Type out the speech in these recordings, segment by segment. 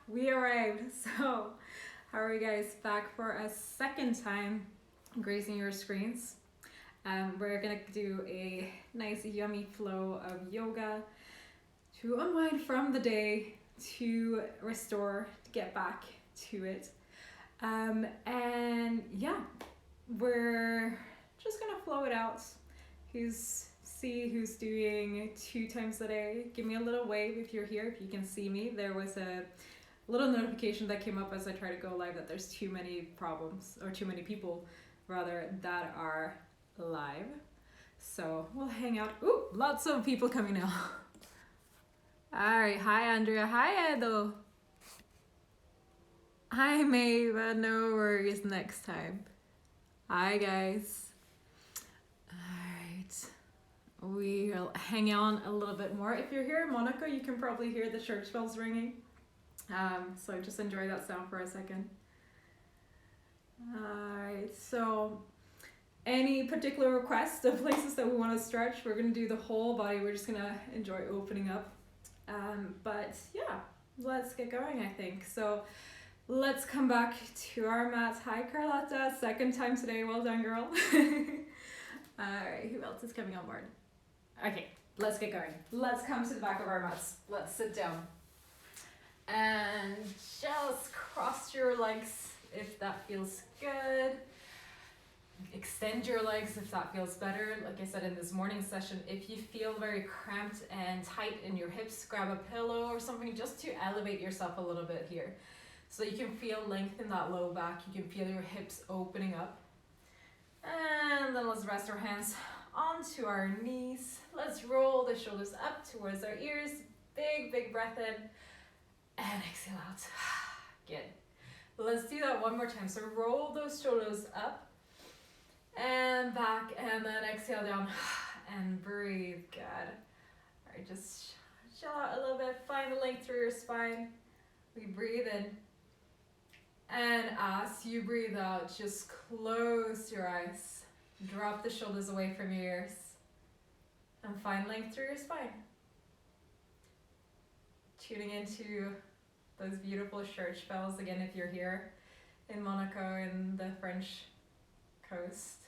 we arrived. So, how are you guys back for a second time gracing your screens? We're gonna do a nice, yummy flow of yoga to unwind from the day, to restore, to get back to it. And yeah, we're just gonna flow it out. Who's doing 2 times a day? Give me a little wave if you're here, if you can see me. There was a little notification that came up as I try to go live that there's too many problems, or too many people rather, that are live. So we'll hang out. Ooh, lots of people coming now. All right, hi Andrea, hi Edo, hi Maeve. No worries, next time. Hi guys. All right, we'll hang on a little bit more. If you're here in Monaco, you can probably hear the church bells ringing. So just enjoy that sound for a second. Alright, so any particular requests of places that we want to stretch? We're going to do the whole body. We're just going to enjoy opening up. But yeah, let's get going, I think. So let's come back to our mats. Hi, Carlotta. Second time today. Well done, girl. Alright, who else is coming on board? Okay, let's get going. Let's come to the back of our mats. Let's sit down. And just cross your legs if that feels good. Extend your legs if that feels better. Like I said in this morning session, if you feel very cramped and tight in your hips, grab a pillow or something just to elevate yourself a little bit here. So you can feel length in that low back. You can feel your hips opening up. And then let's rest our hands onto our knees. Let's roll the shoulders up towards our ears. Big breath in. And exhale out. Good. Let's do that one more time. So roll those shoulders up and back, and then exhale down and breathe. Good. All right, just chill out a little bit. Find the length through your spine. We breathe in. And as you breathe out, just close your eyes. Drop the shoulders away from your ears. And find length through your spine. Tuning into those beautiful church bells again if you're here in Monaco in the French coast.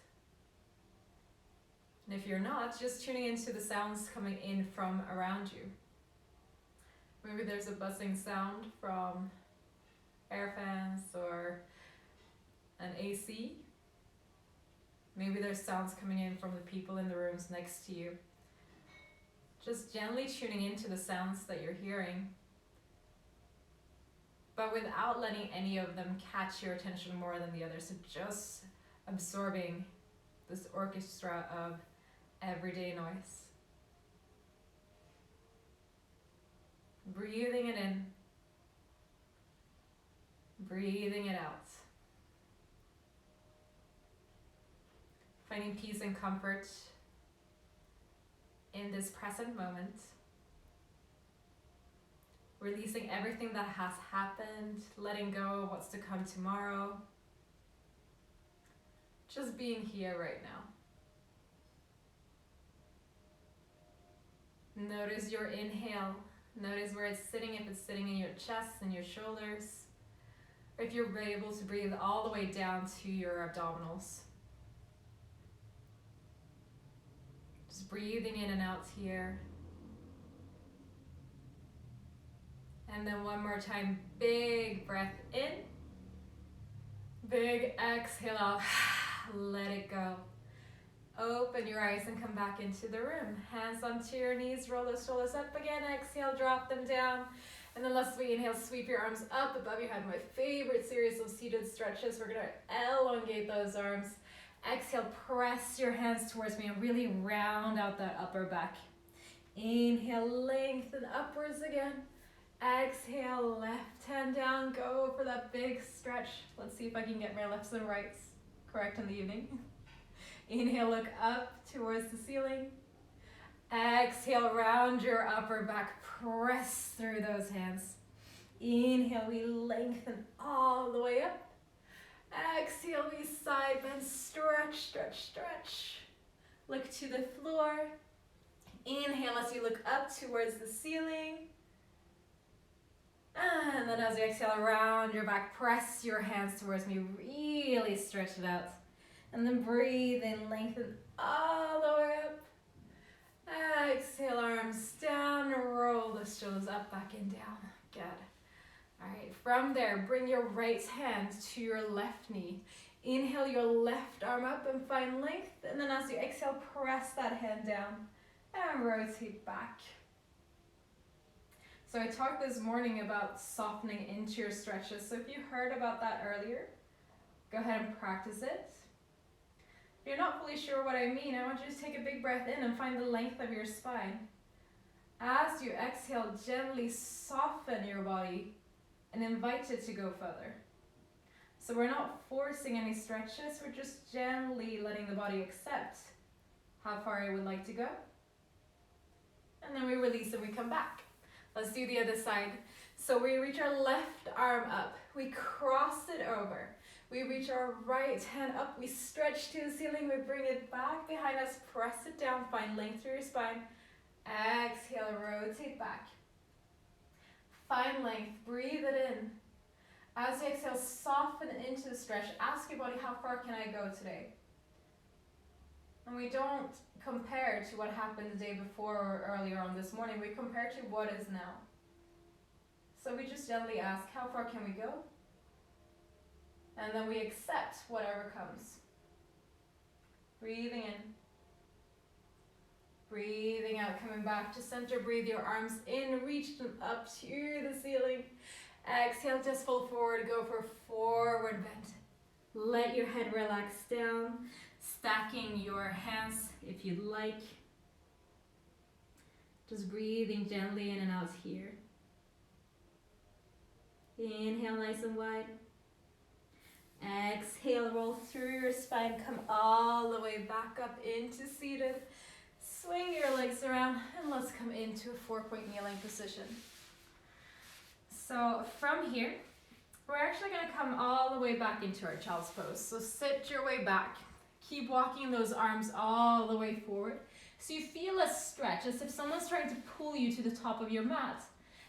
And if you're not, just tuning into the sounds coming in from around you. Maybe there's a buzzing sound from air fans or an AC. Maybe there's sounds coming in from the people in the rooms next to you. Just gently tuning into the sounds that you're hearing, but without letting any of them catch your attention more than the others. So just absorbing this orchestra of everyday noise. Breathing it in, breathing it out. Finding peace and comfort in this present moment. Releasing everything that has happened, letting go of what's to come tomorrow. Just being here right now. Notice your inhale. Notice where it's sitting, if it's sitting in your chest and your shoulders, or if you're able to breathe all the way down to your abdominals. Just breathing in and out here. And then one more time, big breath in, big exhale out, let it go. Open your eyes and come back into the room. Hands onto your knees, roll those shoulders up again, exhale, drop them down. And then let's inhale, sweep your arms up above your head. My favorite series of seated stretches. We're gonna elongate those arms. Exhale, press your hands towards me and really round out that upper back. Inhale, lengthen upwards again. Exhale, left hand down, go for that big stretch. Let's see if I can get my lefts and rights correct in the evening. Inhale, look up towards the ceiling. Exhale, round your upper back, press through those hands. Inhale, we lengthen all the way up. Exhale, we side bend, stretch. Look to the floor. Inhale as you look up towards the ceiling. And then as you exhale around your back, press your hands towards me, really stretch it out. And then breathe in, lengthen all the way up. Exhale, arms down, roll the shoulders up, back and down. Good. All right, from there, bring your right hand to your left knee. Inhale your left arm up and find length. And then as you exhale, press that hand down and rotate back. So I talked this morning about softening into your stretches. So if you heard about that earlier, go ahead and practice it. If you're not fully sure what I mean, I want you to take a big breath in and find the length of your spine. As you exhale, gently soften your body and invite it to go further. So we're not forcing any stretches, we're just gently letting the body accept how far it would like to go. And then we release and we come back. Let's do the other side. So we reach our left arm up, we cross it over. We reach our right hand up, we stretch to the ceiling, we bring it back behind us, press it down, find length through your spine. Exhale, rotate back. Find length, breathe it in. As you exhale, soften into the stretch. Ask your body, how far can I go today? And we don't compare to what happened the day before or earlier on this morning. We compare to what is now. So we just gently ask, how far can we go? And then we accept whatever comes. Breathing in. Breathing out, coming back to center. Breathe your arms in, reach them up to the ceiling. Exhale, just fold forward, go for forward bend. Let your head relax down, stacking your hands if you'd like. Just breathing gently in and out here. Inhale nice and wide. Exhale, roll through your spine, come all the way back up into seated. Swing your legs around and let's come into a 4-point kneeling position. So from here, we're actually going to come all the way back into our child's pose. So sit your way back. Keep walking those arms all the way forward. So you feel a stretch, as if someone's trying to pull you to the top of your mat.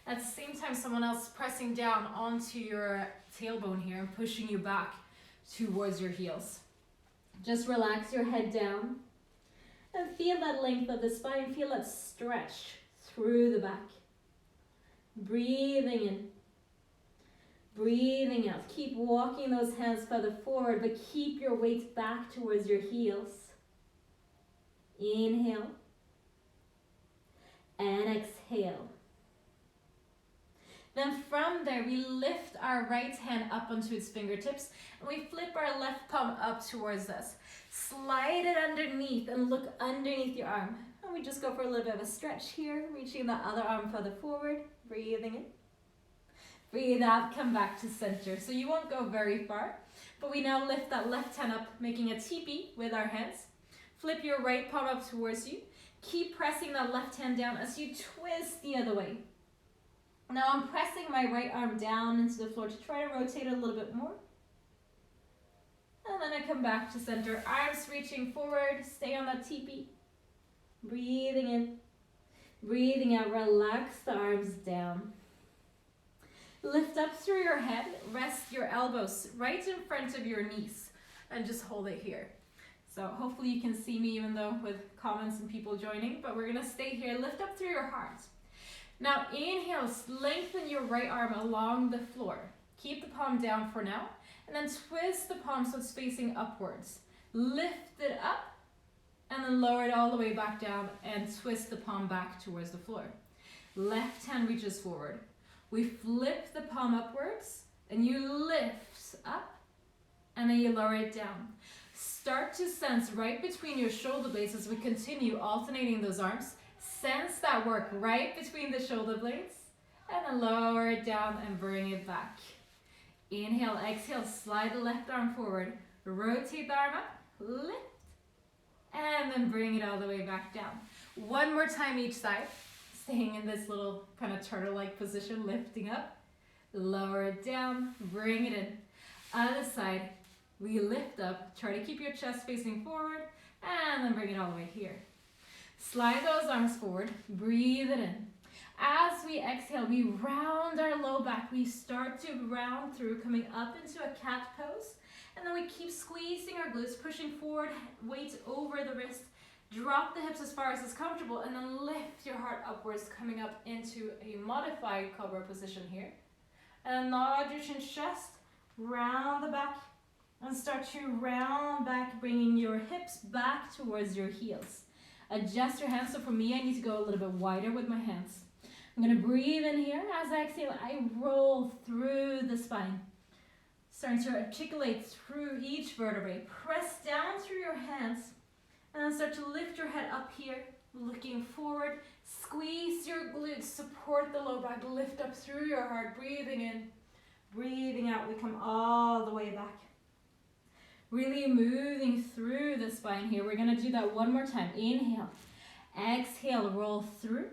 At the same time, someone else pressing down onto your tailbone here and pushing you back towards your heels. Just relax your head down and feel that length of the spine. Feel that stretch through the back. Breathing in, breathing out. Keep walking those hands further forward, but keep your weight back towards your heels. Inhale and exhale. Then from there, we lift our right hand up onto its fingertips and we flip our left palm up towards us. Slide it underneath and look underneath your arm. And we just go for a little bit of a stretch here, reaching the other arm further forward, breathing in. Breathe out, come back to center. So you won't go very far, but we now lift that left hand up, making a teepee with our hands. Flip your right palm up towards you. Keep pressing that left hand down as you twist the other way. Now I'm pressing my right arm down into the floor to try to rotate it a little bit more. And then I come back to center, arms reaching forward, stay on that teepee. Breathing in, breathing out, relax the arms down. Lift up through your head, rest your elbows right in front of your knees and just hold it here. So hopefully you can see me even though with comments and people joining, but we're gonna stay here, lift up through your heart. Now inhale, lengthen your right arm along the floor. Keep the palm down for now, and then twist the palm so it's facing upwards. Lift it up, and then lower it all the way back down and twist the palm back towards the floor. Left hand reaches forward. We flip the palm upwards, and you lift up, and then you lower it down. Start to sense right between your shoulder blades as we continue alternating those arms. Sense that work right between the shoulder blades, and then lower it down and bring it back. Inhale, exhale, slide the left arm forward, rotate the arm up, lift, and then bring it all the way back down. One more time each side, staying in this little kind of turtle-like position, lifting up, lower it down, bring it in. Other side, we lift up, try to keep your chest facing forward, and then bring it all the way here. Slide those arms forward, breathe it in. As we exhale, we round our low back. We start to round through, coming up into a cat pose. And then we keep squeezing our glutes, pushing forward, weight over the wrist. Drop the hips as far as is comfortable, and then lift your heart upwards, coming up into a modified cobra position here. And nod your chin, chest, round the back, and start to round back, bringing your hips back towards your heels. Adjust your hands. So for me, I need to go a little bit wider with my hands. I'm going to breathe in here. As I exhale, I roll through the spine. Starting to articulate through each vertebrae. Press down through your hands. And then start to lift your head up here. Looking forward. Squeeze your glutes. Support the low back. Lift up through your heart. Breathing in. Breathing out. We come all the way back. Really moving through the spine here. We're going to do that one more time. Inhale. Exhale. Roll through.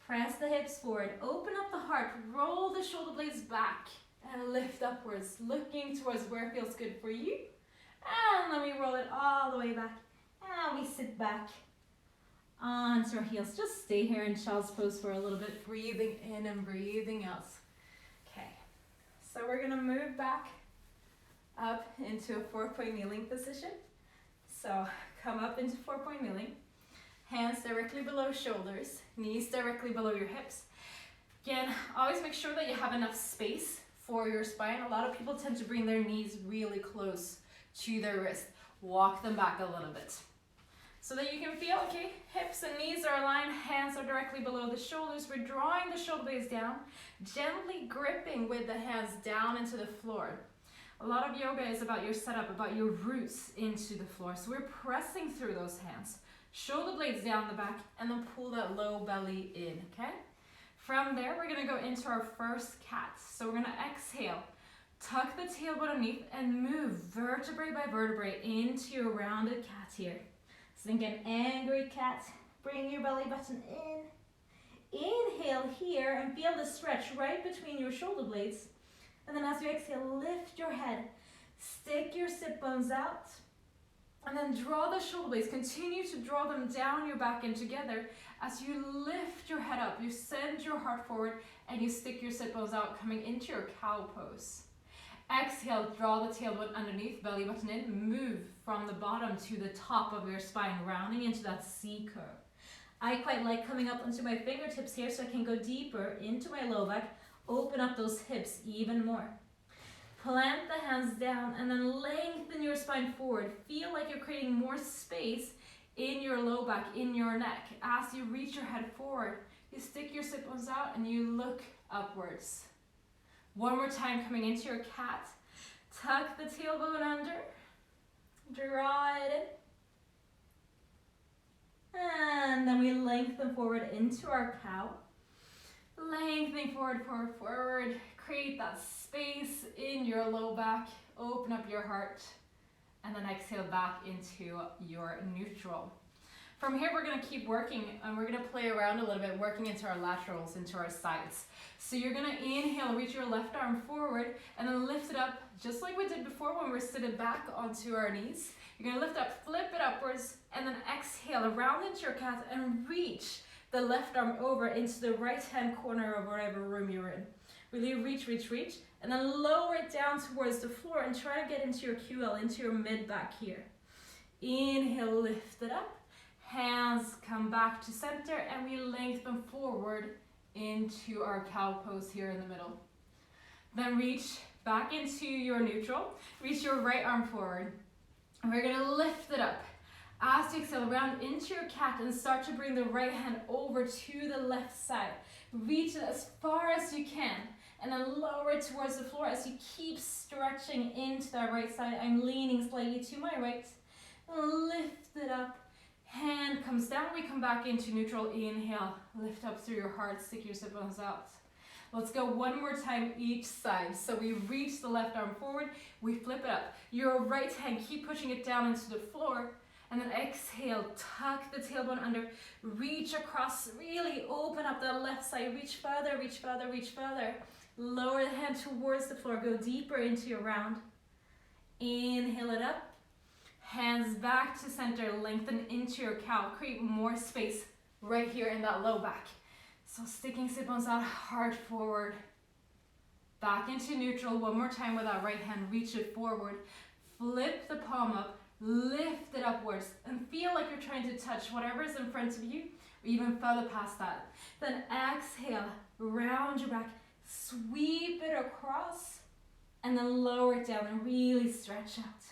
Press the hips forward. Open up the heart. Roll the shoulder blades back. And lift upwards. Looking towards where it feels good for you. And then we roll it all the way back. And we sit back onto our heels. Just stay here in child's pose for a little bit. Breathing in and breathing out. Okay. So we're going to move back up into a 4-point kneeling position. So come up into 4-point kneeling. Hands directly below shoulders, knees directly below your hips. Again, always make sure that you have enough space for your spine. A lot of people tend to bring their knees really close to their wrist. Walk them back a little bit. So that you can feel, okay, hips and knees are aligned, hands are directly below the shoulders. We're drawing the shoulder blades down, gently gripping with the hands down into the floor. A lot of yoga is about your setup, about your roots into the floor. So we're pressing through those hands. Shoulder blades down the back, and then pull that low belly in, okay? From there, we're gonna go into our first cat. So we're gonna exhale, tuck the tailbone underneath, and move vertebrae by vertebrae into your rounded cat here. So think an angry cat. Bring your belly button in. Inhale here, and feel the stretch right between your shoulder blades. And then as you exhale, lift your head. Stick your sit bones out. And then draw the shoulder blades. Continue to draw them down your back and together. As you lift your head up, you send your heart forward and you stick your sit bones out, coming into your cow pose. Exhale, draw the tailbone underneath, belly button in. Move from the bottom to the top of your spine, rounding into that C curve. I quite like coming up onto my fingertips here so I can go deeper into my low back, open up those hips even more. Plant the hands down and then lengthen your spine forward. Feel like you're creating more space in your low back, in your neck. As you reach your head forward, you stick your sit bones out and you look upwards. One more time, coming into your cat. Tuck the tailbone under. Draw it in. And then we lengthen forward into our cow. Lengthening forward, forward, forward. Create that space in your low back. Open up your heart. And then exhale back into your neutral. From here, we're going to keep working and we're going to play around a little bit, working into our laterals, into our sides. So you're going to inhale, reach your left arm forward and then lift it up just like we did before when we're sitting back onto our knees. You're going to lift up, flip it upwards, and then exhale around into your cat and reach the left arm over into the right-hand corner of whatever room you're in. Really reach, reach, reach, and then lower it down towards the floor and try to get into your QL, into your mid-back here. Inhale, lift it up. Hands come back to center and we lengthen forward into our cow pose here in the middle. Then reach back into your neutral. Reach your right arm forward. And we're gonna lift it up. As you exhale, round into your cat and start to bring the right hand over to the left side. Reach it as far as you can and then lower it towards the floor as you keep stretching into that right side. I'm leaning slightly to my right. Lift it up. Hand comes down, we come back into neutral. Inhale, lift up through your heart, stick your sit bones out. Let's go one more time each side. So we reach the left arm forward, we flip it up. Your right hand, keep pushing it down into the floor. And then exhale, tuck the tailbone under, reach across, really open up the left side, reach further, reach further, reach further. Lower the hand towards the floor, go deeper into your round. Inhale it up. Hands back to center, lengthen into your cow. Create more space right here in that low back. So sticking sit bones out, hard forward. Back into neutral. One more time with that right hand. Reach it forward. Flip the palm up. Lift it upwards. And feel like you're trying to touch whatever is in front of you, or even further past that. Then exhale. Round your back. Sweep it across. And then lower it down and really stretch out.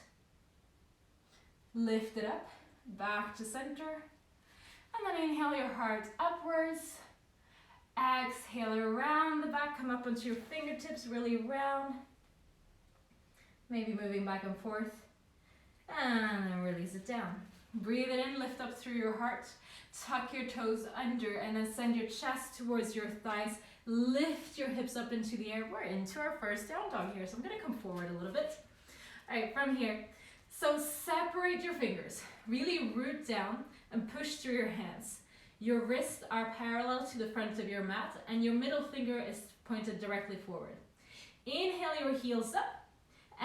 Lift it up. Back to center. And then inhale your heart upwards. Exhale around the back, come up onto your fingertips, really round. Maybe moving back and forth. And then release it down. Breathe it in, lift up through your heart. Tuck your toes under and then send your chest towards your thighs. Lift your hips up into the air. We're into our first down dog here, so I'm gonna come forward a little bit. All right, from here. So separate your fingers. Really root down and push through your hands. Your wrists are parallel to the front of your mat and your middle finger is pointed directly forward. Inhale your heels up.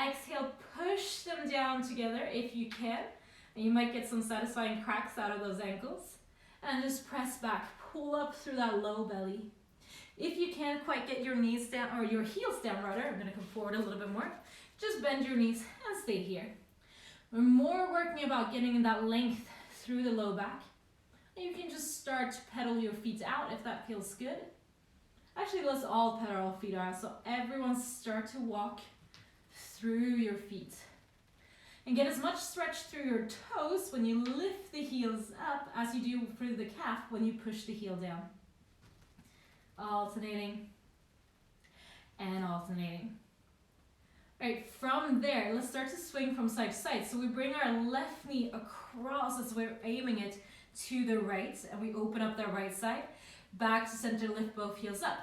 Exhale, push them down together if you can. And you might get some satisfying cracks out of those ankles. And just press back, pull up through that low belly. If you can't quite get your knees down, or your heels down rather, I'm gonna come forward a little bit more. Just bend your knees and stay here. We're more working about getting that length through the low back. You can just start to pedal your feet out if that feels good. Actually, let's all pedal our feet out. So everyone start to walk through your feet. And get as much stretch through your toes when you lift the heels up as you do through the calf when you push the heel down. Alternating and alternating. All right, from there, let's start to swing from side to side. So we bring our left knee across as we're aiming it to the right, and we open up the right side. Back to center, lift both heels up.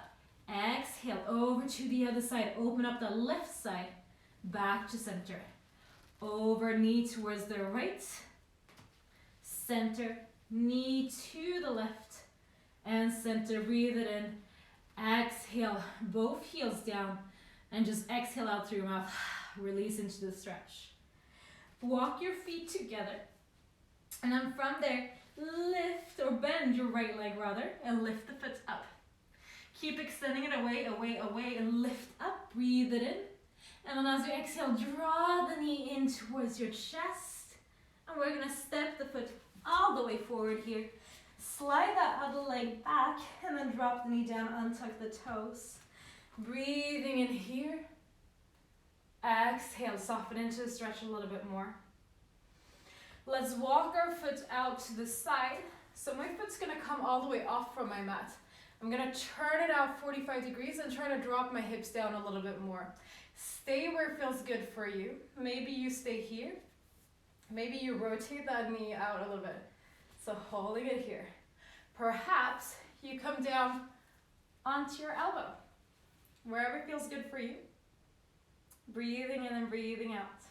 Exhale, over to the other side, open up the left side. Back to center. Over, knee towards the right. Center, knee to the left. And center, breathe it in. Exhale, both heels down. And just exhale out through your mouth. Release into the stretch. Walk your feet together. And then from there, lift or bend your right leg rather, and lift the foot up. Keep extending it away, away, away, and lift up. Breathe it in. And then as you exhale, draw the knee in towards your chest. And we're gonna step the foot all the way forward here. Slide that other leg back, and then drop the knee down, untuck the toes. Breathing in here. Exhale, soften into the stretch a little bit more. Let's walk our foot out to the side. So my foot's gonna come all the way off from my mat. I'm gonna turn it out 45 degrees and try to drop my hips down a little bit more. Stay where it feels good for you. Maybe you stay here. Maybe you rotate that knee out a little bit. So holding it here. Perhaps you come down onto your elbow. Wherever it feels good for you. Breathing in and breathing out.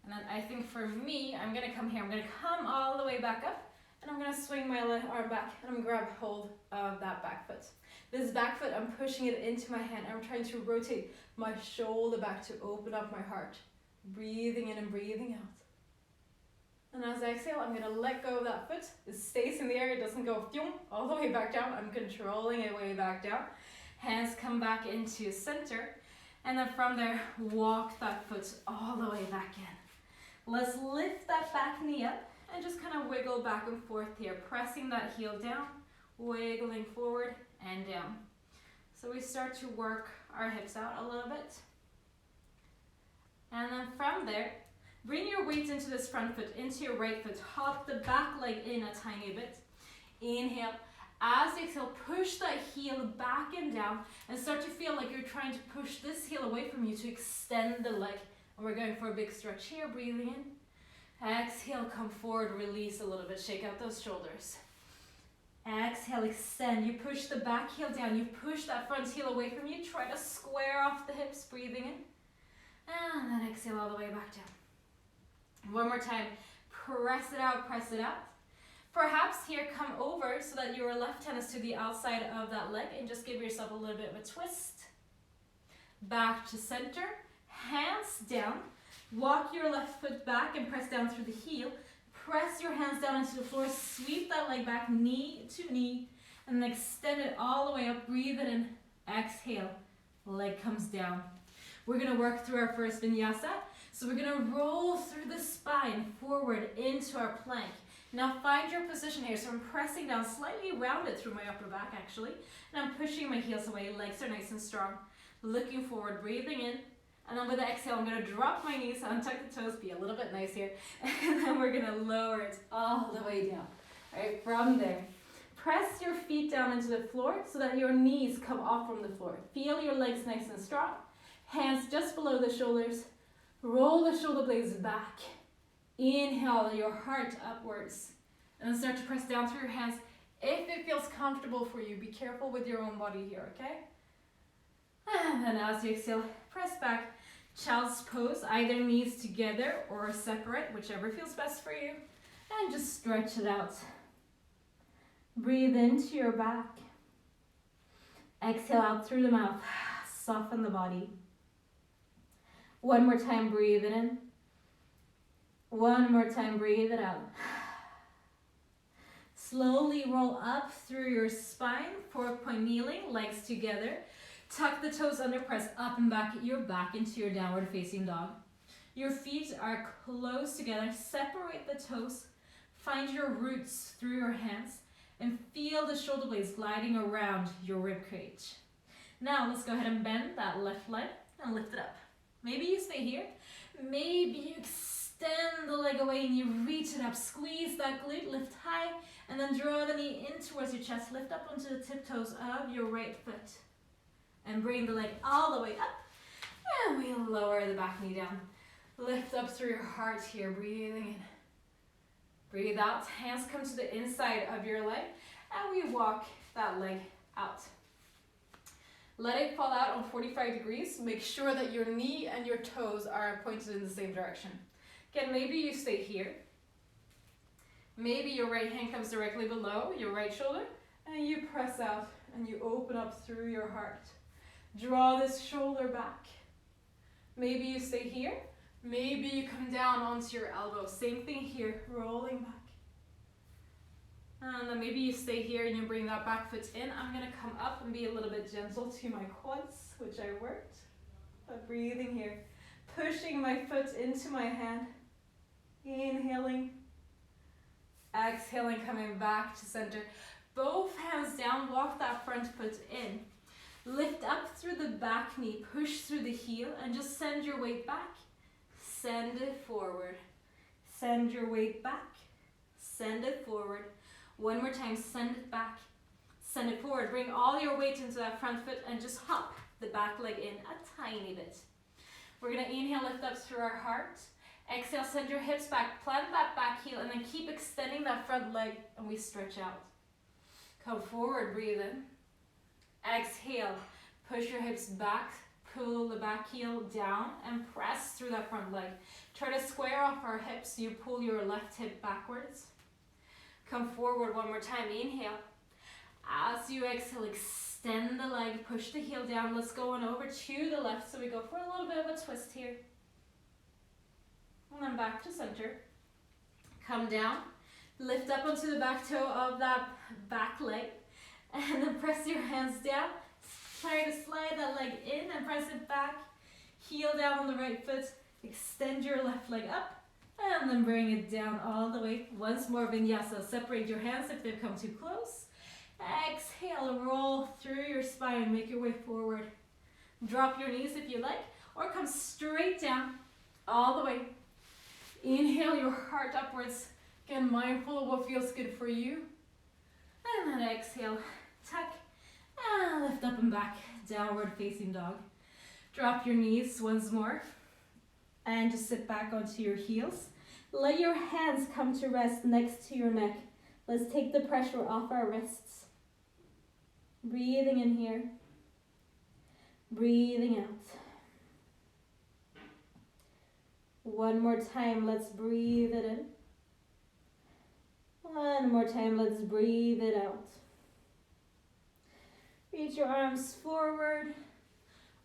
And then I think for me, I'm gonna come here. I'm gonna come all the way back up, and I'm gonna swing my left arm back, and I'm gonna grab hold of that back foot. This back foot, I'm pushing it into my hand. I'm trying to rotate my shoulder back to open up my heart. Breathing in and breathing out. And as I exhale, I'm gonna let go of that foot. It stays in the air, it doesn't go all the way back down. I'm controlling it way back down. Hands come back into center. And then from there, walk that foot all the way back in. Let's lift that back knee up and just kind of wiggle back and forth here, pressing that heel down, wiggling forward and down. So we start to work our hips out a little bit. And then from there, bring your weight into this front foot, into your right foot. Hop the back leg in a tiny bit. Inhale. As you exhale, push that heel back and down and start to feel like you're trying to push this heel away from you to extend the leg. And we're going for a big stretch here, breathing in. Exhale, come forward, release a little bit, shake out those shoulders. Exhale, extend. You push the back heel down, you push that front heel away from you, try to square off the hips, breathing in. And then exhale all the way back down. One more time, press it out, press it out. Perhaps here, come over so that your left hand is to the outside of that leg and just give yourself a little bit of a twist. Back to center, hands down. Walk your left foot back and press down through the heel. press your hands down into the floor, sweep that leg back, knee to knee, and then extend it all the way up. Breathe it in, exhale, leg comes down. We're gonna work through our first vinyasa. So we're gonna roll through the spine forward into our plank. Now find your position here. So I'm pressing down, slightly rounded through my upper back actually, and I'm pushing my heels away, legs are nice and strong. Looking forward, breathing in, and then with the exhale, I'm gonna drop my knees, untuck the toes, be a little bit nice here, and then we're gonna lower it all the way down. All right, from there, press your feet down into the floor so that your knees come off from the floor. Feel your legs nice and strong. Hands just below the shoulders. Roll the shoulder blades back. Inhale your heart upwards. And then start to press down through your hands. If it feels comfortable for you, be careful with your own body here, okay? And then as you exhale, press back. Child's pose, either knees together or separate, whichever feels best for you. And just stretch it out. Breathe into your back. Exhale out through the mouth. Soften the body. One more time, breathe it in. One more time, breathe it out. Slowly roll up through your spine, 4-point kneeling, legs together. Tuck the toes under, press up and back, your back into your downward facing dog. Your feet are close together, separate the toes, find your roots through your hands, and feel the shoulder blades gliding around your rib cage. Now let's go ahead and bend that left leg and lift it up. Maybe you stay here, maybe you extend the leg away and you reach it up, squeeze that glute, lift high, and then draw the knee in towards your chest, lift up onto the tiptoes of your right foot. And bring the leg all the way up. And we lower the back knee down. Lift up through your heart here, breathing in. Breathe out, hands come to the inside of your leg. And we walk that leg out. Let it fall out on 45 degrees. Make sure that your knee and your toes are pointed in the same direction. Again, maybe you stay here. Maybe your right hand comes directly below your right shoulder. And you press out and you open up through your heart. Draw this shoulder back. Maybe you stay here. Maybe you come down onto your elbow. Same thing here, rolling back. And then maybe you stay here and you bring that back foot in. I'm gonna come up and be a little bit gentle to my quads, which I worked. But breathing here, pushing my foot into my hand. Inhaling. Exhaling, coming back to center. Both hands down, walk that front foot in. Lift up through the back knee, push through the heel, and just send your weight back. Send it forward. Send your weight back. Send it forward. One more time, send it back. Send it forward. Bring all your weight into that front foot and just hop the back leg in a tiny bit. We're gonna inhale, lift up through our heart. Exhale, send your hips back, plant that back heel, and then keep extending that front leg, and we stretch out. Come forward, breathe in. Exhale, push your hips back, pull the back heel down and press through that front leg. Try to square off our hips, you pull your left hip backwards. Come forward one more time, inhale. As you exhale, extend the leg, push the heel down. Let's go on over to the left, so we go for a little bit of a twist here. And then back to center. Come down, lift up onto the back toe of that back leg. And then press your hands down. Try to slide that leg in and press it back. Heel down on the right foot. Extend your left leg up. And then bring it down all the way. Once more, vinyasa. Separate your hands if they've come too close. Exhale, roll through your spine. Make your way forward. Drop your knees if you like. Or come straight down all the way. Inhale your heart upwards. Again, mindful of what feels good for you. And then exhale, tuck, and lift up and back, downward facing dog. Drop your knees once more, and just sit back onto your heels. Let your hands come to rest next to your neck. Let's take the pressure off our wrists. Breathing in here, breathing out. One more time, let's breathe it in. One more time, let's breathe it out. Reach your arms forward,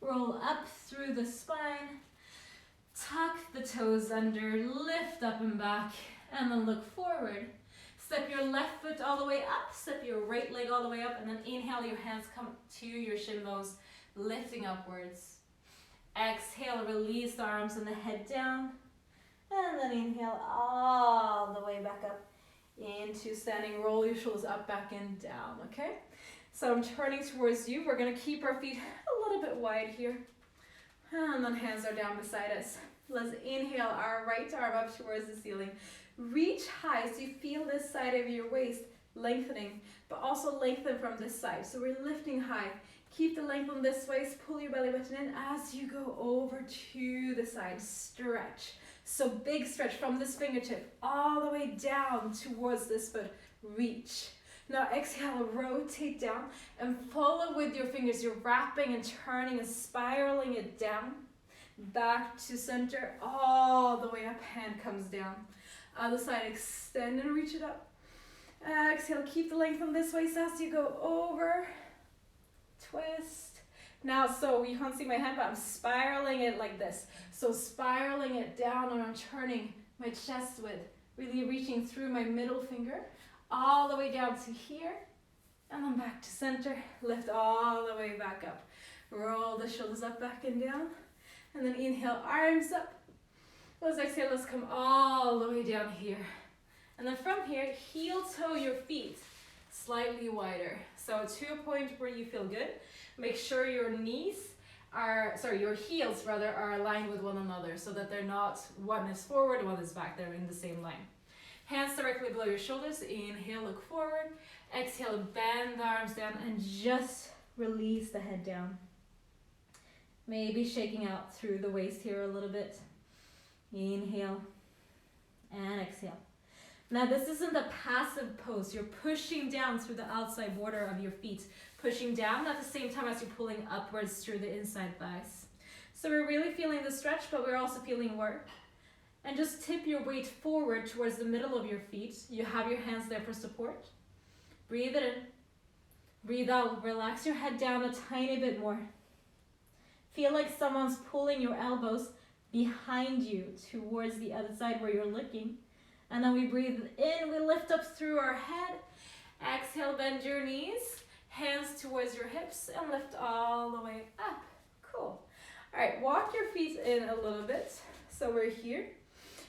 roll up through the spine, tuck the toes under, lift up and back, And then look forward. Step your left foot all the way up, step your right leg all the way up, and then inhale, your hands come to your shin bones, lifting upwards. Exhale, release the arms and the head down. And then inhale all the way back up into standing. Roll your shoulders up, back, and down, okay? So I'm turning towards you. We're gonna keep our feet a little bit wide here. And then hands are down beside us. Let's inhale our right arm up towards the ceiling. Reach high so you feel this side of your waist lengthening, but also lengthen from this side. So we're lifting high. Keep the length on this waist. Pull your belly button in as you go over to the side. Stretch. So big stretch from this fingertip all the way down towards this foot. Reach. Now exhale, rotate down and follow with your fingers. You're wrapping and turning and spiraling it down. Back to center, all the way up, hand comes down. Other side, extend and reach it up. Exhale, keep the length on this waist as you go over. Twist. Now, so you can't see my hand, but I'm spiraling it like this. So spiraling it down and I'm turning my chest width, really reaching through my middle finger, all the way down to here, and then back to center. Lift all the way back up. Roll the shoulders up, back and down. And then inhale, arms up. Let's exhale, let's come all the way down here. And then from here, heel toe your feet slightly wider. So to a point where you feel good. Make sure your your heels rather are aligned with one another so that they're not, one is forward, one is back, they're in the same line. Hands directly below your shoulders. Inhale, look forward. Exhale, bend the arms down and just release the head down. Maybe shaking out through the waist here a little bit. Inhale and exhale. Now this isn't a passive pose. You're pushing down through the outside border of your feet. Pushing down at the same time as you're pulling upwards through the inside thighs. So we're really feeling the stretch, but we're also feeling work. And just tip your weight forward towards the middle of your feet. You have your hands there for support. Breathe it in. Breathe out. Relax your head down a tiny bit more. Feel like someone's pulling your elbows behind you towards the other side where you're looking. And then we breathe in, we lift up through our head. Exhale, bend your knees, hands towards your hips, and lift all the way up. Cool. All right, walk your feet in a little bit. So we're here.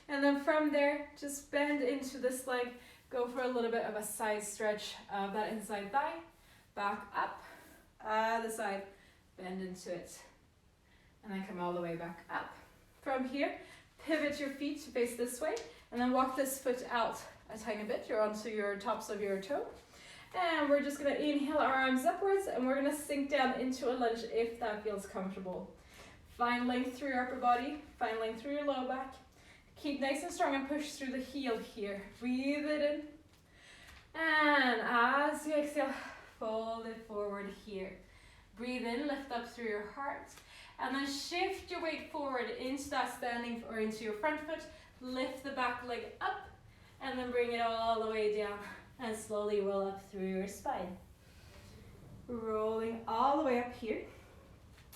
And then from there, just bend into this leg. Go for a little bit of a side stretch of that inside thigh. Back up, other side, bend into it. And then come all the way back up. From here, pivot your feet to face this way, and then walk this foot out a tiny bit. You're onto your tops of your toe. And we're just gonna inhale our arms upwards, and we're gonna sink down into a lunge if that feels comfortable. Find length through your upper body, find length through your low back. Keep nice and strong and push through the heel here. Breathe it in. And as you exhale, fold it forward here. Breathe in, lift up through your heart. And then shift your weight forward into that standing or into your front foot. Lift the back leg up and then bring it all the way down and slowly roll up through your spine. Rolling all the way up here.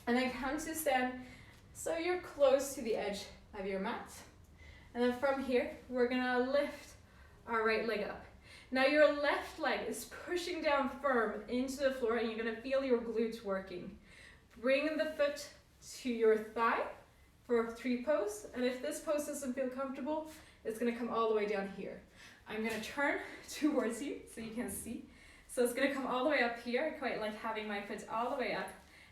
And then come to stand so you're close to the edge of your mat. And then from here, we're gonna lift our right leg up. Now your left leg is pushing down firm into the floor and you're gonna feel your glutes working. Bring the foot to your thigh for a 3 pose, and if this pose doesn't feel comfortable, it's gonna come all the way down here. I'm gonna turn towards you so you can see. So it's gonna come all the way up here. I quite like having my foot all the way up,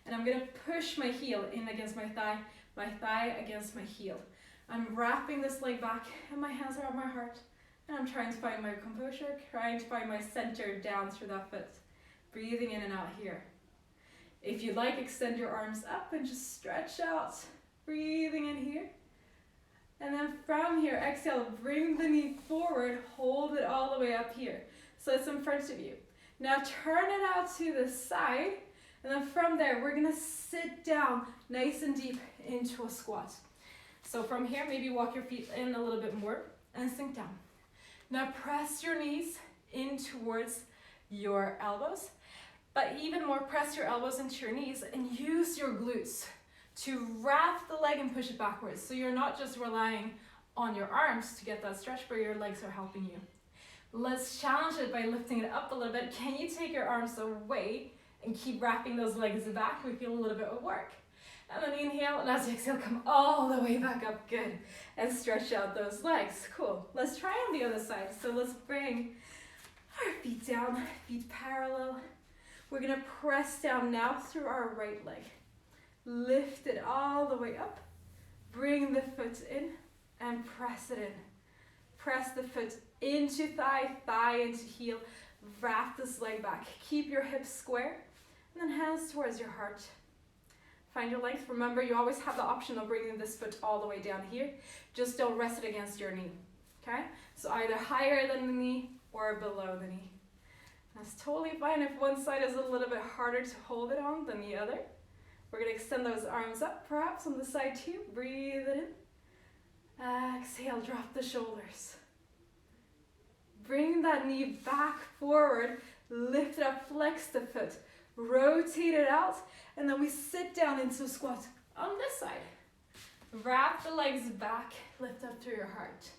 and I'm gonna push my heel in against my thigh against my heel. I'm wrapping this leg back, and my hands are on my heart, and I'm trying to find my composure, trying to find my center down through that foot. Breathing in and out here. If you like, extend your arms up and just stretch out. Breathing in here. And then from here, exhale, bring the knee forward, hold it all the way up here. So it's in front of you. Now turn it out to the side, and then from there, we're gonna sit down nice and deep into a squat. So from here, maybe walk your feet in a little bit more and sink down. Now press your knees in towards your elbows. But even more, press your elbows into your knees and use your glutes to wrap the leg and push it backwards. So you're not just relying on your arms to get that stretch, but your legs are helping you. Let's challenge it by lifting it up a little bit. Can you take your arms away and keep wrapping those legs back? We feel a little bit of work. And then inhale, and as you exhale, come all the way back up. Good. And stretch out those legs. Cool. Let's try on the other side. So let's bring our feet down, feet parallel. We're gonna press down now through our right leg. Lift it all the way up. Bring the foot in and press it in. Press the foot into thigh, thigh into heel. Wrap this leg back. Keep your hips square. And then hands towards your heart. Find your length. Remember, you always have the option of bringing this foot all the way down here. Just don't rest it against your knee. Okay? So either higher than the knee or below the knee. That's totally fine if one side is a little bit harder to hold it on than the other. We're going to extend those arms up, perhaps on the side too. Breathe it in. Exhale, drop the shoulders. Bring that knee back forward. Lift it up, flex the foot. Rotate it out, and then we sit down into a squat on this side. Wrap the legs back, lift up through your heart.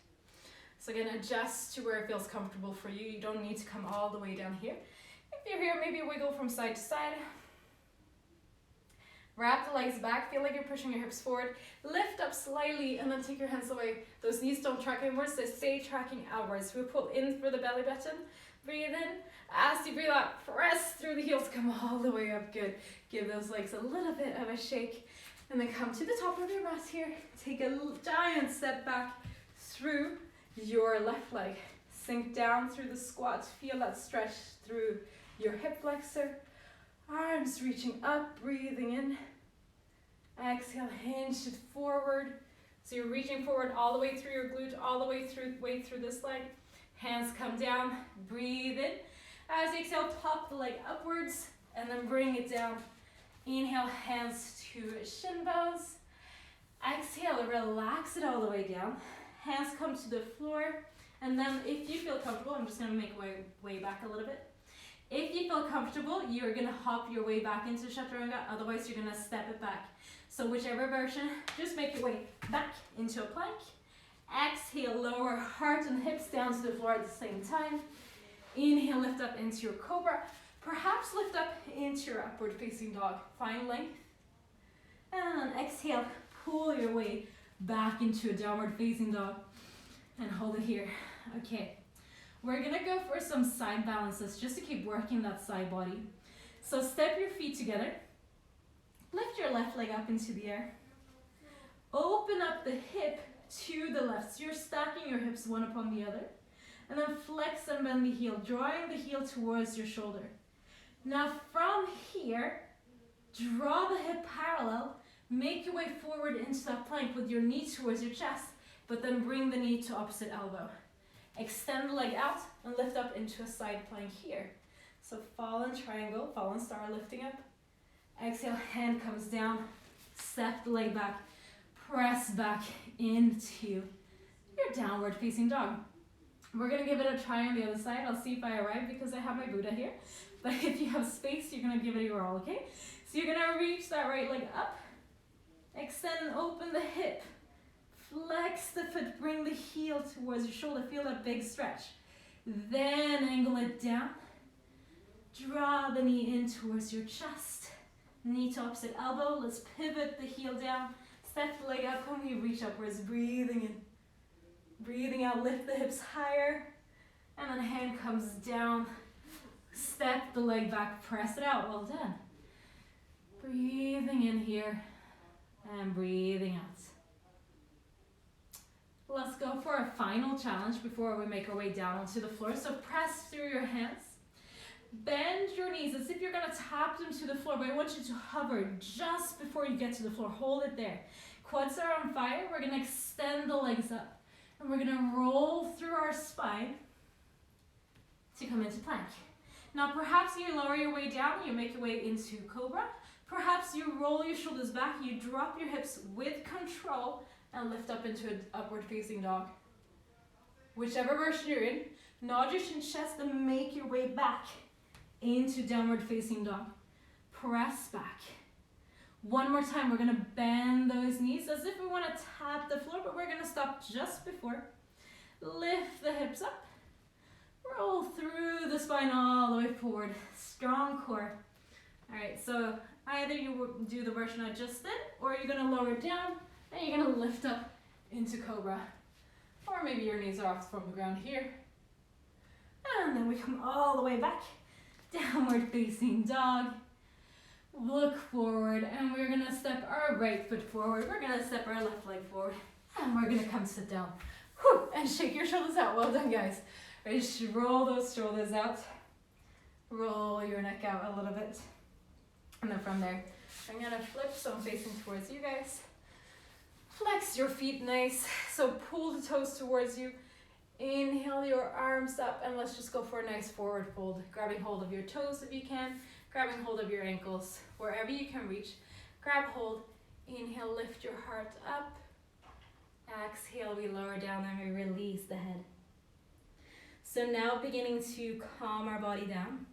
So again, adjust to where it feels comfortable for you. You don't need to come all the way down here. If you're here, maybe wiggle from side to side. Wrap the legs back, feel like you're pushing your hips forward. Lift up slightly, and then take your hands away. Those knees don't track inwards, they stay tracking outwards. We pull in through the belly button. Breathe in. As you breathe out, press through the heels, come all the way up, good. Give those legs a little bit of a shake, and then come to the top of your mat here. Take a giant step back through your left leg. Sink down through the squat, feel that stretch through your hip flexor. Arms reaching up, breathing in. Exhale, hinge it forward. So you're reaching forward all the way through your glute, all the way through this leg. Hands come down, breathe in. As you exhale, pop the leg upwards and then bring it down. Inhale, hands to shin bones. Exhale, relax it all the way down. Hands come to the floor. And then if you feel comfortable, I'm just gonna make my way back a little bit. If you feel comfortable, you're gonna hop your way back into chaturanga, otherwise you're gonna step it back. So whichever version, just make your way back into a plank. Exhale, lower heart and hips down to the floor at the same time. Inhale, lift up into your cobra. Perhaps lift up into your upward facing dog. Find length. And exhale, pull your way back into a downward facing dog. And hold it here. Okay. We're gonna go for some side balances just to keep working that side body. So step your feet together. Lift your left leg up into the air. Open up the hip to the left. So you're stacking your hips one upon the other. And then flex and bend the heel, drawing the heel towards your shoulder. Now from here, draw the hip parallel, make your way forward into that plank with your knee towards your chest, but then bring the knee to opposite elbow. Extend the leg out and lift up into a side plank here. So fallen triangle, fallen star, lifting up. Exhale, hand comes down, step the leg back, press back into your downward facing dog. We're gonna give it a try on the other side. I'll see if I arrive because I have my Buddha here. But if you have space, you're gonna give it your all, okay? So you're gonna reach that right leg up, extend and open the hip, flex the foot, bring the heel towards your shoulder, feel that big stretch. Then angle it down, draw the knee in towards your chest, knee to opposite elbow. Let's pivot the heel down, step the leg up, and we reach upwards, breathing in. Breathing out, lift the hips higher, and then hand comes down, step the leg back, press it out, well done. Breathing in here, and breathing out. Let's go for a final challenge before we make our way down onto the floor. So press through your hands, bend your knees as if you're gonna tap them to the floor, but I want you to hover just before you get to the floor, hold it there. Quads are on fire, we're gonna extend the legs up. And we're gonna roll through our spine to come into plank. Now perhaps you lower your way down, you make your way into cobra. Perhaps you roll your shoulders back, you drop your hips with control and lift up into an upward facing dog. Whichever version you're in, nod your chin chest and make your way back into downward facing dog. Press back. One more time, we're gonna bend those knees as if we wanna tap the floor, but we're gonna stop just before. Lift the hips up. Roll through the spine all the way forward. Strong core. All right, so either you do the version I just did, or you're gonna lower it down and you're gonna lift up into cobra. Or maybe your knees are off from the ground here. And then we come all the way back. Downward facing dog. Look forward, and we're gonna step our right foot forward. We're gonna step our left leg forward. And we're gonna come sit down. Whew, and shake your shoulders out. Well done, guys. Ready to roll those shoulders out. Roll your neck out a little bit. And then from there, I'm gonna flip so I'm facing towards you guys. Flex your feet nice. So pull the toes towards you. Inhale your arms up, and let's just go for a nice forward fold. Grabbing hold of your toes if you can. Grabbing hold of your ankles. Wherever you can reach. Grab hold. Inhale, lift your heart up. Exhale, we lower down and we release the head. So now beginning to calm our body down.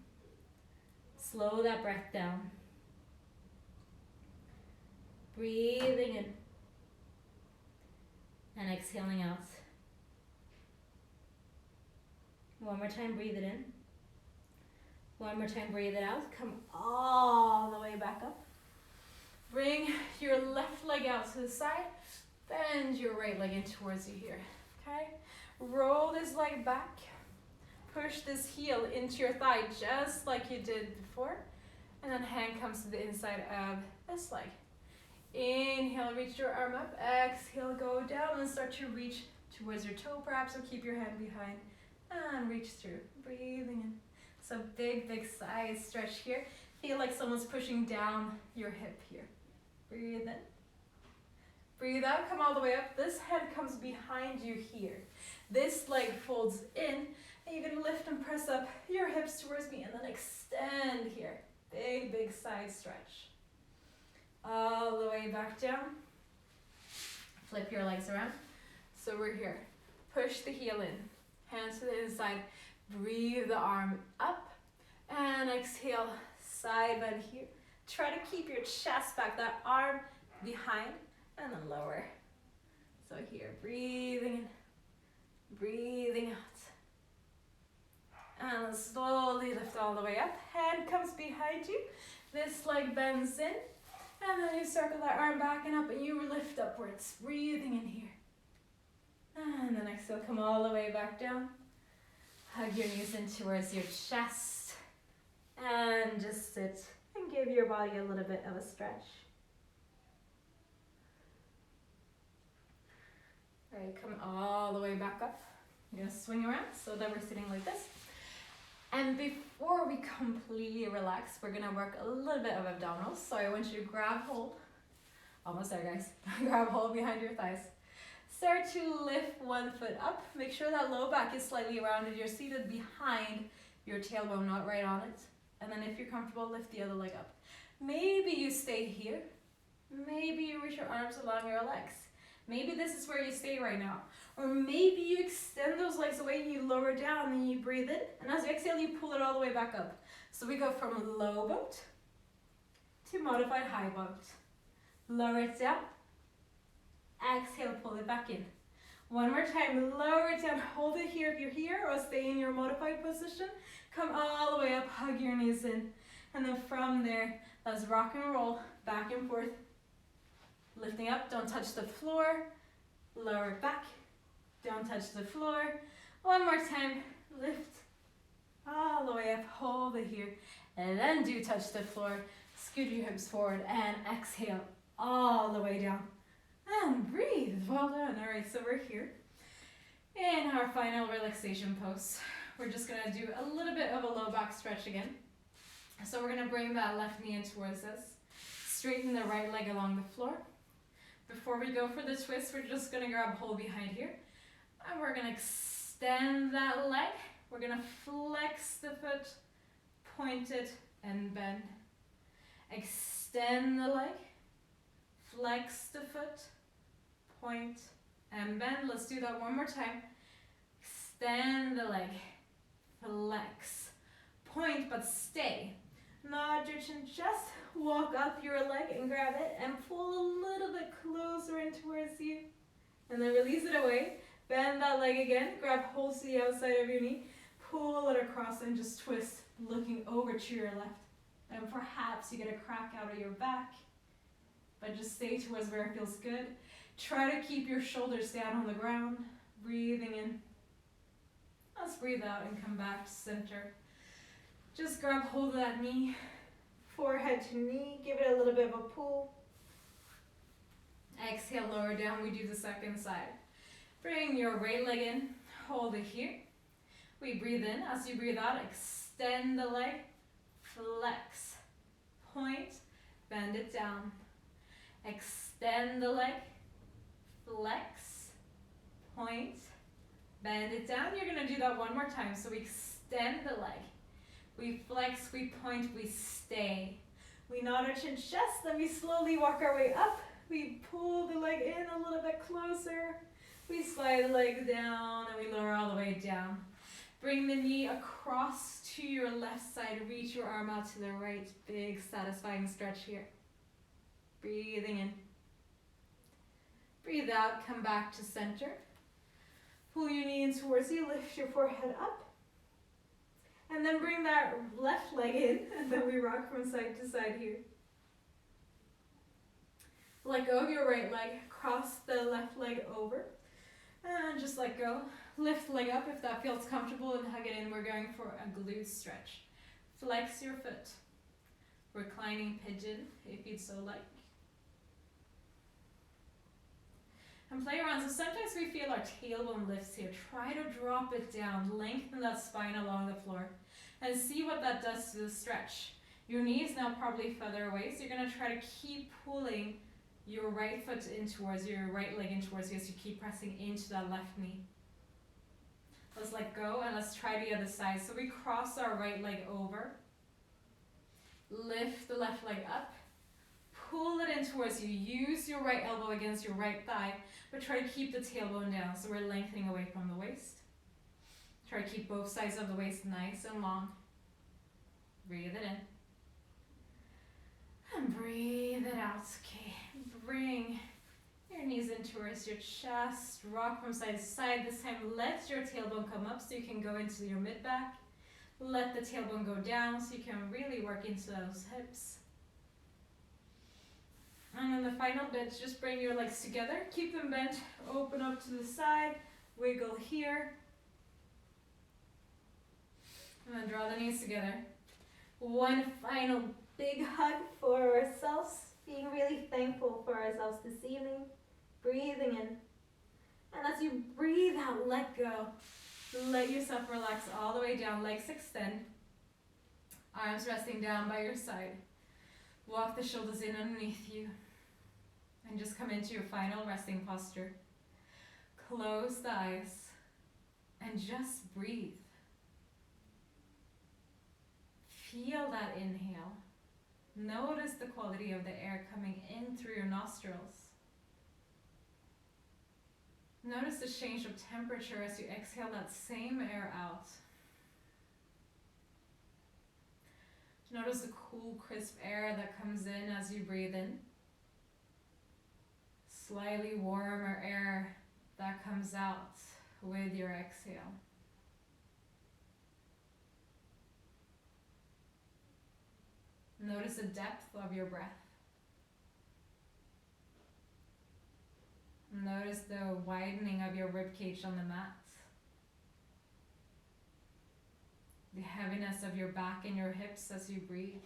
Slow that breath down. Breathing in. And exhaling out. One more time, breathe it in. One more time, breathe it out. Come all the way back up. Bring your left leg out to the side. Bend your right leg in towards you here. Okay? Roll this leg back. Push this heel into your thigh just like you did before. And then hand comes to the inside of this leg. Inhale, reach your arm up. Exhale, go down and start to reach towards your toe perhaps, or keep your hand behind. And reach through. Breathing in. So big side stretch here. Feel like someone's pushing down your hip here. Breathe in. Breathe out, come all the way up. This head comes behind you here. This leg folds in, and you're gonna lift and press up your hips towards me, and then extend here. Big side stretch. All the way back down. Flip your legs around. So we're here. Push the heel in. Hands to the inside. Breathe the arm up. And exhale, side bend here. Try to keep your chest back, that arm behind, and then lower. So here, breathing in, breathing out. And slowly lift all the way up. Hand comes behind you. This leg bends in. And then you circle that arm back and up, and you lift upwards. Breathing in here. And then exhale, come all the way back down. Hug your knees in towards your chest. And just sit and give your body a little bit of a stretch. All right, come all the way back up. I'm gonna swing around so that we're sitting like this. And before we completely relax, we're gonna work a little bit of abdominals. So I want you to grab hold. Almost there, guys. Grab hold behind your thighs. Start to lift one foot up. Make sure that low back is slightly rounded. You're seated behind your tailbone, not right on it. And then if you're comfortable, lift the other leg up. Maybe you stay here. Maybe you reach your arms along your legs. Maybe this is where you stay right now. Or maybe you extend those legs away and you lower down and you breathe in. And as you exhale, you pull it all the way back up. So we go from low boat to modified high boat. Lower it down. Exhale, pull it back in. One more time, lower it down. Hold it here if you're here, or stay in your modified position. Come all the way up, hug your knees in. And then from there, let's rock and roll back and forth. Lifting up, don't touch the floor. Lower it back, don't touch the floor. One more time, lift all the way up, hold it here. And then do touch the floor. Scoot your hips forward and exhale all the way down. And breathe, well done. All right, so we're here in our final relaxation pose. We're just gonna do a little bit of a low back stretch again. So we're gonna bring that left knee in towards us. Straighten the right leg along the floor. Before we go for the twist, we're just gonna grab hold behind here. And we're gonna extend that leg. We're gonna flex the foot, point it and bend. Extend the leg, flex the foot, point and bend. Let's do that one more time. Extend the leg, flex, point but stay. Nod your chin, just walk up your leg and grab it and pull a little bit closer in towards you. And then release it away. Bend that leg again, grab hold to the outside of your knee, pull it across and just twist, looking over to your left. And perhaps you get a crack out of your back, but just stay towards where it feels good. Try to keep your shoulders down on the ground, breathing in. Let's breathe out and come back to center. Just grab hold of that knee, forehead to knee, give it a little bit of a pull. Exhale, lower down, we do the second side. Bring your right leg in, hold it here. We breathe in, as you breathe out, extend the leg, flex, point, bend it down. Extend the leg, flex, point, bend it down. You're gonna do that one more time. So we extend the leg, we flex, we point, we stay. We nod our chin just, then we slowly walk our way up. We pull the leg in a little bit closer. We slide the leg down and we lower all the way down. Bring the knee across to your left side. Reach your arm out to the right. Big satisfying stretch here. Breathing in. Breathe out, come back to center. Pull your knee in towards you, lift your forehead up. And then bring that left leg in, and then we rock from side to side here. Let go of your right leg, cross the left leg over, and just let go. Lift the leg up if that feels comfortable and hug it in. We're going for a glute stretch. Flex your foot. Reclining pigeon if you'd so like. And play around. So sometimes we feel our tailbone lifts here. Try to drop it down. Lengthen that spine along the floor. And see what that does to the stretch. Your knee is now probably further away, so you're going to try to keep pulling your right foot in towards you, your right leg in towards you as you keep pressing into that left knee. Let's let go and let's try the other side. So we cross our right leg over. Lift the left leg up. Pull it in towards you. Use your right elbow against your right thigh, but try to keep the tailbone down so we're lengthening away from the waist. Try to keep both sides of the waist nice and long. Breathe it in. And breathe it out. Okay, bring your knees in towards your chest. Rock from side to side. This time let your tailbone come up so you can go into your mid-back. Let the tailbone go down so you can really work into those hips. And then the final bit, just bring your legs together. Keep them bent, open up to the side. Wiggle here. And then draw the knees together. One final big hug for ourselves. Being really thankful for ourselves this evening. Breathing in. And as you breathe out, let go. Let yourself relax all the way down. Legs extend. Arms resting down by your side. Walk the shoulders in underneath you. And just come into your final resting posture. Close the eyes. And just breathe. Feel that inhale. Notice the quality of the air coming in through your nostrils. Notice the change of temperature as you exhale that same air out. Notice the cool, crisp air that comes in as you breathe in. Slightly warmer air that comes out with your exhale. Notice the depth of your breath. Notice the widening of your ribcage on the mat. The heaviness of your back and your hips as you breathe.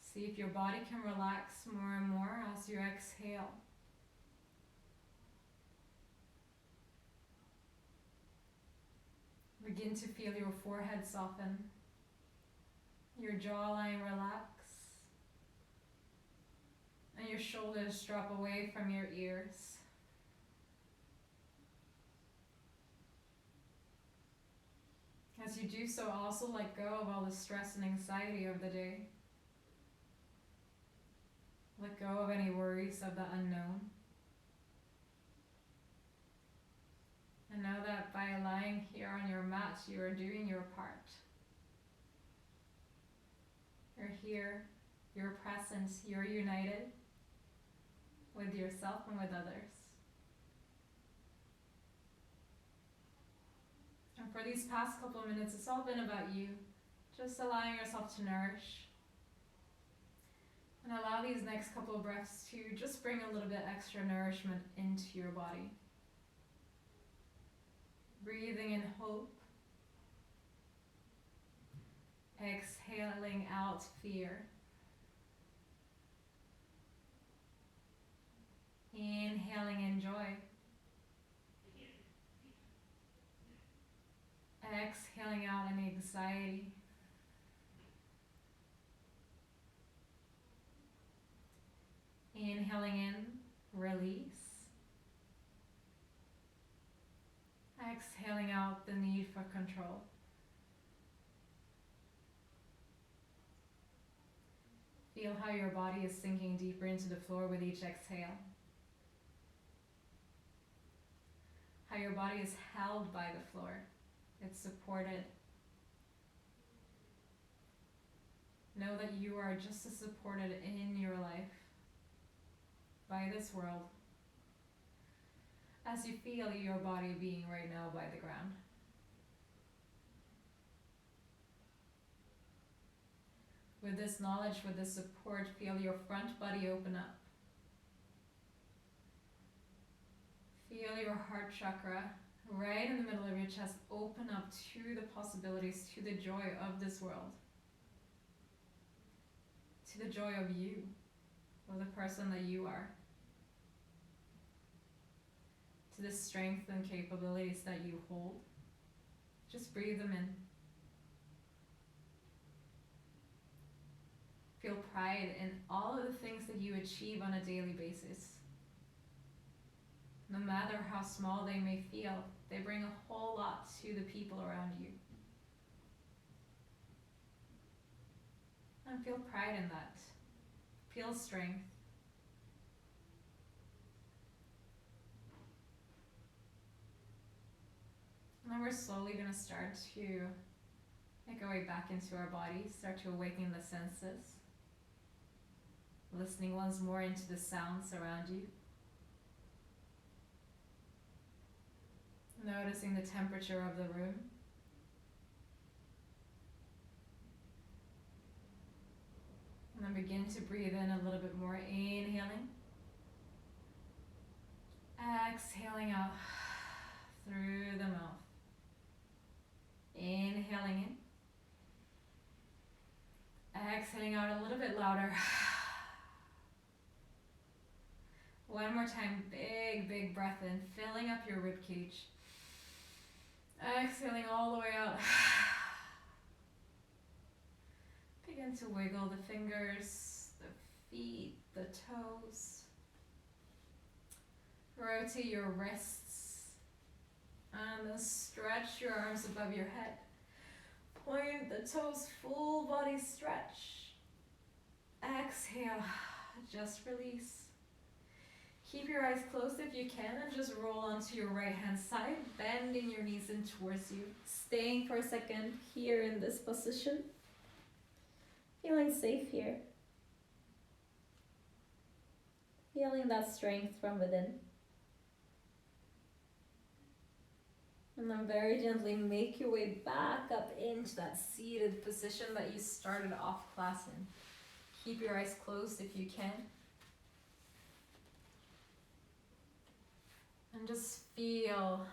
See if your body can relax more and more as you exhale. Begin to feel your forehead soften, your jawline relax, and your shoulders drop away from your ears. As you do so, also let go of all the stress and anxiety of the day. Let go of any worries of the unknown. And know that by lying here on your mat, you are doing your part. You're here, you're present, you're united with yourself and with others. And for these past couple of minutes, it's all been about you. Just allowing yourself to nourish. And allow these next couple of breaths to just bring a little bit extra nourishment into your body. Breathing in hope. Exhaling out fear. Inhaling in joy. Exhaling out any anxiety. Inhaling in, release. Exhaling out the need for control. Feel how your body is sinking deeper into the floor with each exhale. How your body is held by the floor. It's supported. Know that you are just as supported in your life by this world as you feel your body being right now by the ground. With this knowledge, with this support, feel your front body open up. Feel your heart chakra right in the middle of your chest open up to the possibilities, to the joy of this world. To the joy of you, of the person that you are. To the strength and capabilities that you hold. Just breathe them in. Feel pride in all of the things that you achieve on a daily basis. No matter how small they may feel, they bring a whole lot to the people around you. And feel pride in that. Feel strength. And then we're slowly going to start to make our way back into our bodies, start to awaken the senses. Listening once more into the sounds around you. Noticing the temperature of the room. And then begin to breathe in a little bit more, inhaling. Exhaling out through the mouth. Inhaling in. Exhaling out a little bit louder. One more time, big breath in, filling up your rib cage. Exhaling all the way out. Begin to wiggle the fingers, the feet, the toes. Rotate your wrists. And then stretch your arms above your head. Point the toes, full body stretch. Exhale, just release. Keep your eyes closed if you can and just roll onto your right hand side, bending your knees in towards you. Staying for a second here in this position. Feeling safe here. Feeling that strength from within. And then very gently make your way back up into that seated position that you started off class in. Keep your eyes closed if you can. And just feel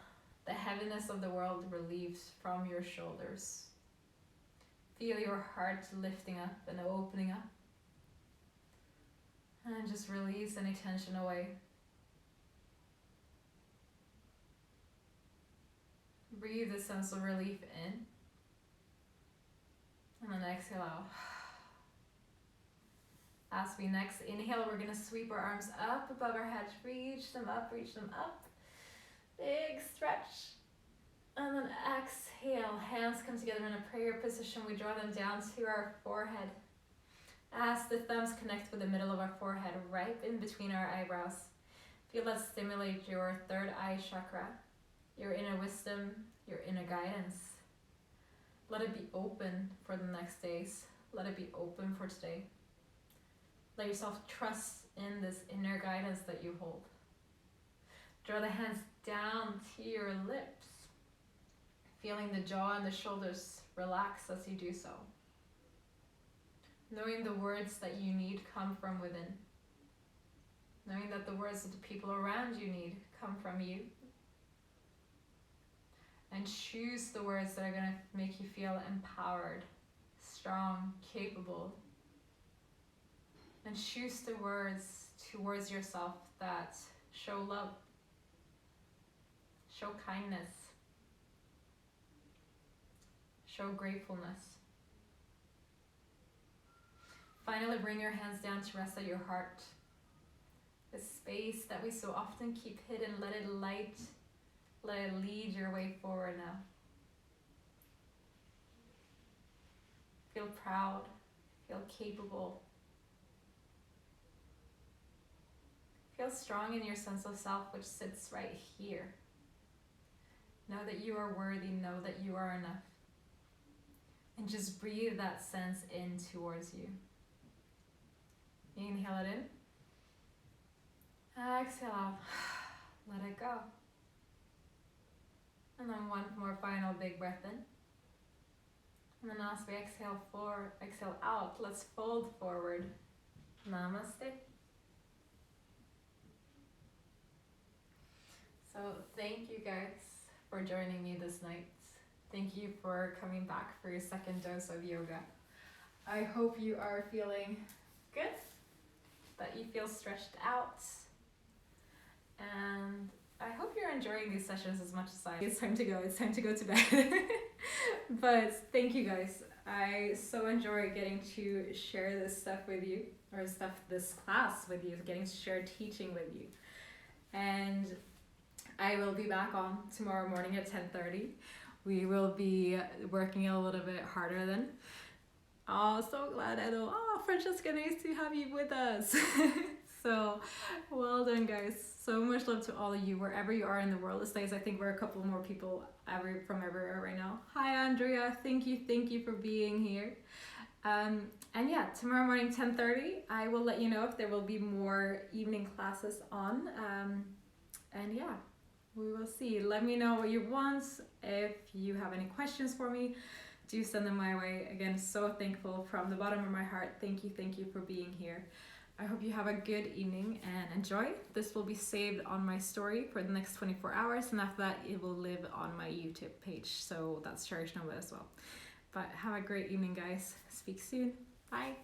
the heaviness of the world relieved from your shoulders. Feel your heart lifting up and opening up. And just release any tension away. Breathe a sense of relief in. And then exhale out. As we next inhale, we're going to sweep our arms up above our head. Reach them up, reach them up. Big stretch. And then exhale. Hands come together in a prayer position. We draw them down to our forehead. As the thumbs connect with the middle of our forehead, right in between our eyebrows. Feel that stimulate your third eye chakra. your inner wisdom, your inner guidance. Let it be open for the next days. Let it be open for today. Let yourself trust in this inner guidance that you hold. Draw the hands down to your lips, feeling the jaw and the shoulders relax as you do so. Knowing the words that you need come from within. Knowing that the words that the people around you need come from you. And choose the words that are going to make you feel empowered, strong, capable. And choose the words towards yourself that show love, show kindness, show gratefulness. Finally, bring your hands down to rest at your heart. The space that we so often keep hidden, let it light. Let it lead your way forward now. Feel proud. Feel capable. Feel strong in your sense of self, which sits right here. Know that you are worthy. Know that you are enough. And just breathe that sense in towards you. Inhale it in. Exhale out. Let it go. And then one more final big breath in. And then as we exhale out, let's fold forward. Namaste. So thank you guys for joining me this night. Thank you for coming back for your second dose of yoga. I hope you are feeling good, that you feel stretched out, and I hope you're enjoying these sessions as much as I am. It's time to go to bed. But thank you guys. I so enjoy getting to share this stuff with you, or this class with you, getting to share teaching with you. And I will be back on tomorrow morning at 10:30. We will be working a little bit harder then. Oh, so glad, Edo. Oh, Francesca, nice to have you with us. So, well done, guys. So much love to all of you, wherever you are in the world these days. I think we're a couple more people from everywhere right now. Hi, Andrea. Thank you for being here. And yeah, tomorrow morning, 10:30, I will let you know if there will be more evening classes on. And yeah, we will see. Let me know what you want. If you have any questions for me, do send them my way. Again, so thankful from the bottom of my heart. Thank you for being here. I hope you have a good evening and enjoy. This will be saved on my story for the next 24 hours, and after that it will live on my YouTube page, so that's cherished Nova as well. But have a great evening, guys. Speak soon. Bye.